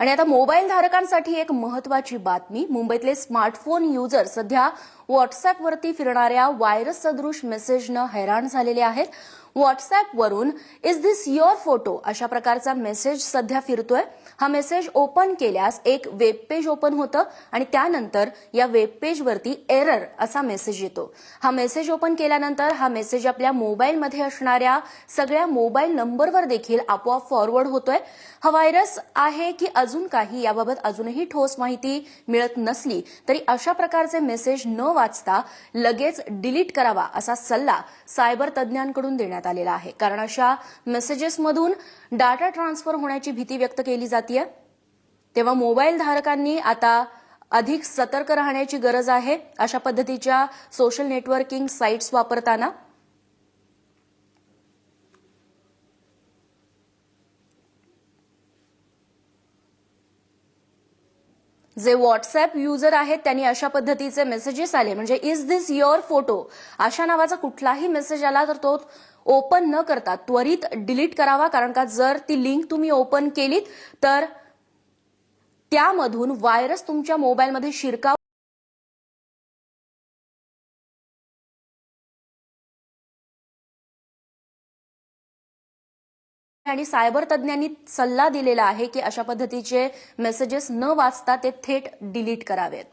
आणि आता मोबाईल धारकांसाठी एक महत्वाची बातमी. मुंबईतले स्मार्टफोन युजर सध्या व्हॉट्सअॅपवरती फिरणाऱ्या व्हायरस सदृश मेसेजनं हैराण झालेले आहेत. व्हॉट्सअॅपवरून इज दिस युअर फोटो अशा प्रकारचा मेसेज सध्या फिरतोय. हा मेसेज ओपन केल्यास एक वेब पेज ओपन होतं आणि त्यानंतर या वेब पेजवरती एरर असा मेसेज येतो. हा मेसेज ओपन केल्यानंतर हा मेसेज आपल्या मोबाईलमध्ये असणाऱ्या सगळ्या मोबाईल नंबरवर देखील आपोआप फॉरवर्ड होतोय. हा व्हायरस आहे की अजून काही याबाबत अजूनही ठोस माहिती मिळत नसली तरी अशा प्रकारचे मेसेज न वाचता लगेच डिलीट करावा असा सल्ला सायबर तज्ज्ञांकडून देण्यात आलेला आहे. कारण अशा मेसेजेसमधून डाटा ट्रान्सफर होण्याची भीती व्यक्त केली जाते. तेव्हा मोबाईल धारकांनी आता अधिक सतर्क राहण्याची गरज आहे अशा पद्धतीच्या सोशल नेटवर्किंग साइट्स वापरताना. जे व्हॉट्सअॅप युजर आहेत त्यांनी अशा पद्धतीचे मेसेजेस आले म्हणजे इज दिस युअर फोटो अशा नावाचा कुठलाही मेसेज आला तर तो ओपन न करता त्वरित डिलीट करावा. कारण का जर ती लिंक तुम्ही ओपन केलीत तर त्यामधून व्हायरस तुमच्या मोबाईलमध्ये शिरकाव आणि सायबर तज्ज्ञांनी सल्ला दिलेला आहे की अशा पद्धतीचे मेसेजेस न वाचता ते थेट डिलीट करावेत.